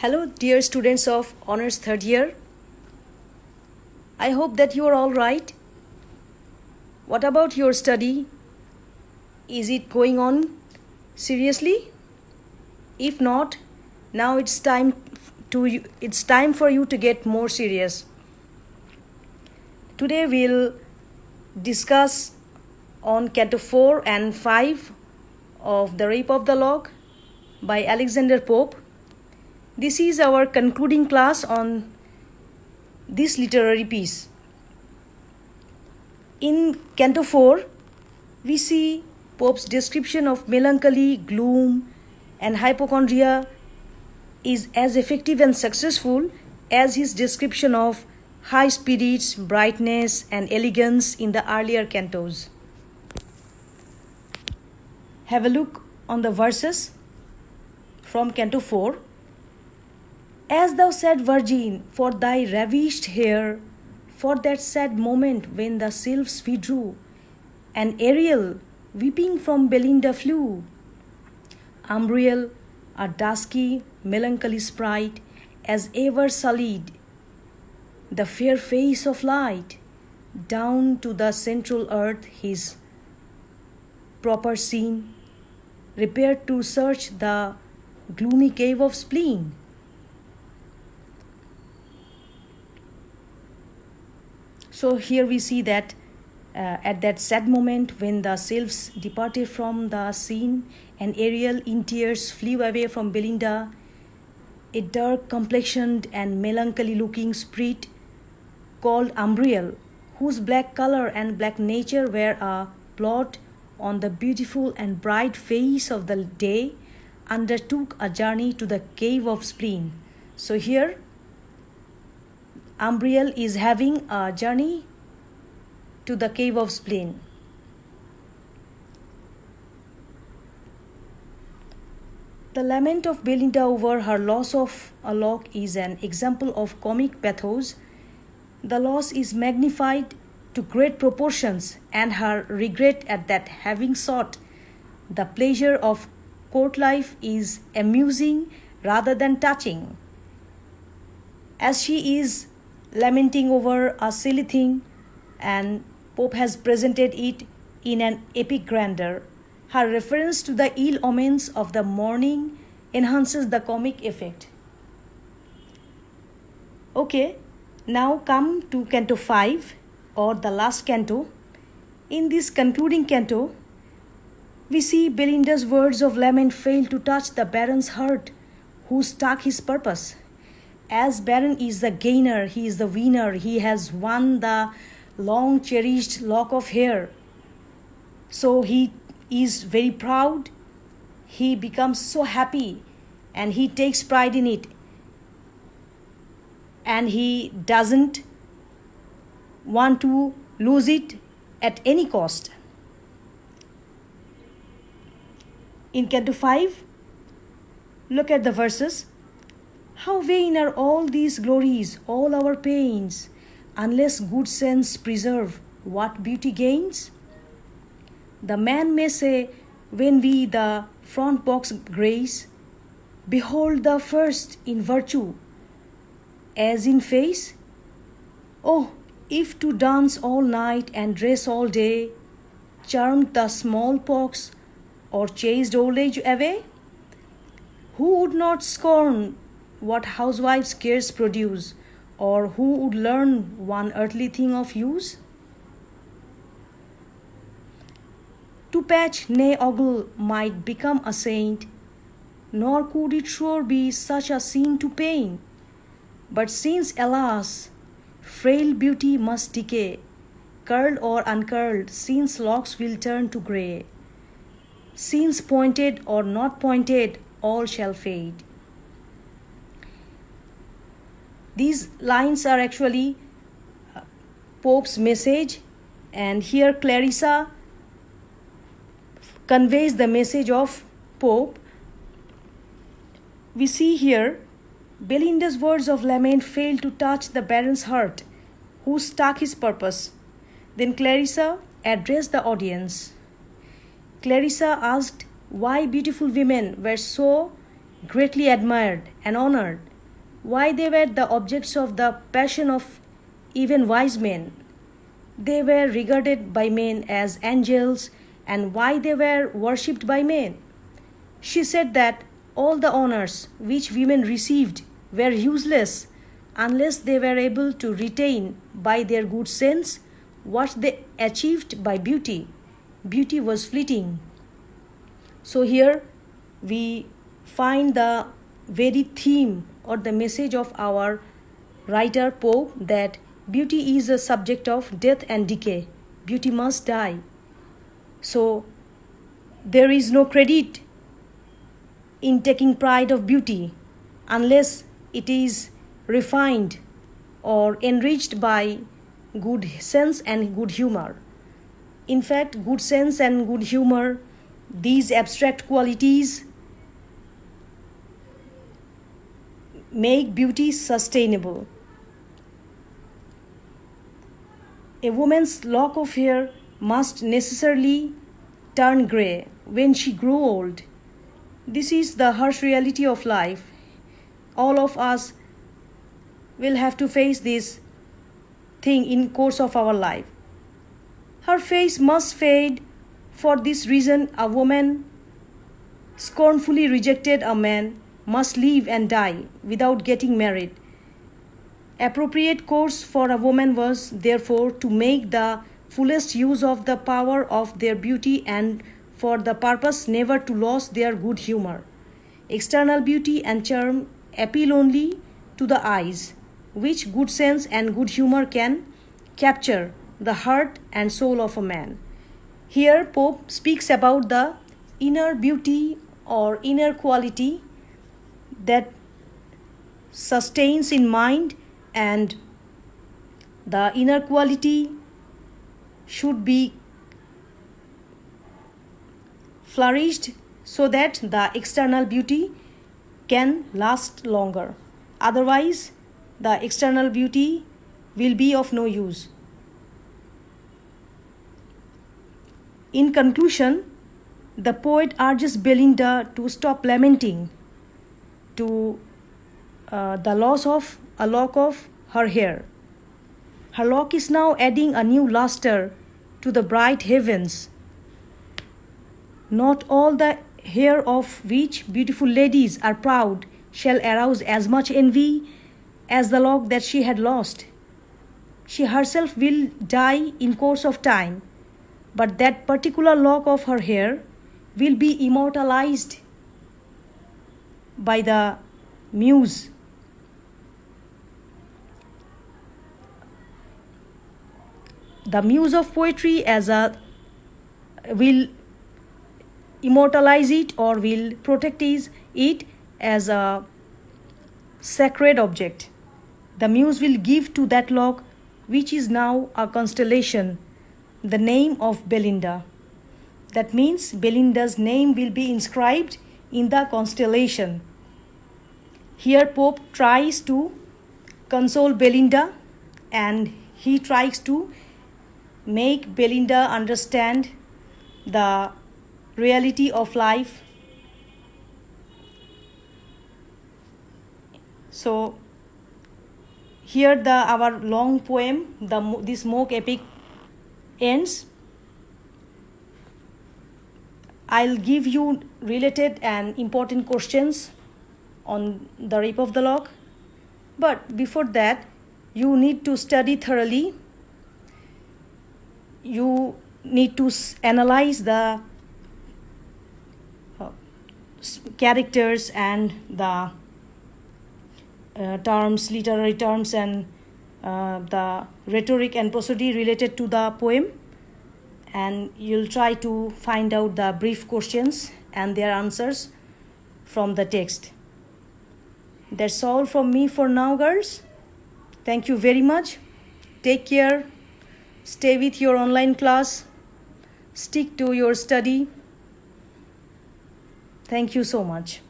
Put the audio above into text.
Hello, dear students of Honours third year. I hope that you are all right. What about your study? Is it going on seriously? If not, now it's time for you to get more serious. Today we'll discuss on Canto 4 and 5 of The Rape of the Lock by Alexander Pope. This is our concluding class on this literary piece. In Canto 4, we see Pope's description of melancholy, gloom, and hypochondria is as effective and successful as his description of high spirits, brightness, and elegance in the earlier cantos. Have a look on the verses from Canto 4. As thou said, virgin, for thy ravished hair, for that sad moment when the sylphs withdrew, and Ariel, weeping from Belinda, flew. Umbriel, a dusky, melancholy sprite, as ever sullied the fair face of light, down to the central earth his proper scene, repaired to search the gloomy cave of spleen. So here we see that at that sad moment when the sylphs departed from the scene and Ariel in tears flew away from Belinda, a dark complexioned and melancholy looking spirit called Umbriel, whose black color and black nature were a blot on the beautiful and bright face of the day, undertook a journey to the cave of spleen. So here Umbriel is having a journey to the cave of spleen. The lament of Belinda over her loss of a lock is an example of comic pathos. The loss is magnified to great proportions, and her regret at that having sought the pleasure of court life is amusing rather than touching. As she is lamenting over a silly thing, and Pope has presented it in an epic grandeur, her reference to the ill omens of the morning enhances the comic effect. Okay, now come to Canto 5, or the last canto. In this concluding canto, we see Belinda's words of lament fail to touch the Baron's heart, who stuck his purpose. As Baron is the gainer, he is the winner, he has won the long cherished lock of hair. So he is very proud, he becomes so happy, and he takes pride in it. And he doesn't want to lose it at any cost. In Canto 5, look at the verses. How vain are all these glories, all our pains, unless good sense preserve, what beauty gains? The man may say, when we the front box grace, behold the first in virtue, as in face. Oh, if to dance all night and dress all day charmed the smallpox or chased old age away, who would not scorn what housewives' cares produce, or who would learn one earthly thing of use? To patch, nay ogle, might become a saint, nor could it sure be such a sin to pain. But since, alas, frail beauty must decay, curled or uncurled, since locks will turn to grey, since pointed or not pointed, all shall fade. These lines are actually Pope's message, and here Clarissa conveys the message of Pope. We see here Belinda's words of lament failed to touch the Baron's heart, who stuck his purpose. Then Clarissa addressed the audience. Clarissa asked why beautiful women were so greatly admired and honored, why they were the objects of the passion of even wise men. They were regarded by men as angels, and why they were worshipped by men. She said that all the honors which women received were useless unless they were able to retain by their good sense what they achieved by beauty. Beauty was fleeting. So here we find the very theme or the message of our writer Pope, that beauty is a subject of death and decay. Beauty must die. So there is no credit in taking pride of beauty unless it is refined or enriched by good sense and good humor. In fact, good sense and good humor, these abstract qualities, make beauty sustainable. A woman's lock of hair must necessarily turn grey when she grows old. This is the harsh reality of life. All of us will have to face this thing in course of our life. Her face must fade. For this reason, a woman scornfully rejected a man must live and die without getting married. Appropriate course for a woman was therefore to make the fullest use of the power of their beauty, and for the purpose never to lose their good humor. External beauty and charm appeal only to the eyes, which good sense and good humor can capture the heart and soul of a man. Here Pope speaks about the inner beauty or inner quality that sustains in mind, and the inner quality should be flourished so that the external beauty can last longer. Otherwise, the external beauty will be of no use. In conclusion, the poet urges Belinda to stop lamenting to the loss of a lock of her hair. Her lock is now adding a new luster to the bright heavens. Not all the hair of which beautiful ladies are proud shall arouse as much envy as the lock that she had lost. She herself will die in course of time, but that particular lock of her hair will be immortalized by the muse. The muse of poetry will immortalize it or will protect it as a sacred object. The muse will give to that lock, which is now a constellation, the name of Belinda. That means Belinda's name will be inscribed in the constellation. Here Pope tries to console Belinda, and he tries to make Belinda understand the reality of life. So here our long poem, this mock epic, ends. I'll give you related and important questions on the rape of the lock. But before that, you need to study thoroughly. You need to analyze the characters and the terms, literary terms, and the rhetoric and prosody related to the poem, and you'll try to find out the brief questions and their answers from the text. That's all from me for now, girls. Thank you very much. Take care. Stay with your online class. Stick to your study. Thank you so much.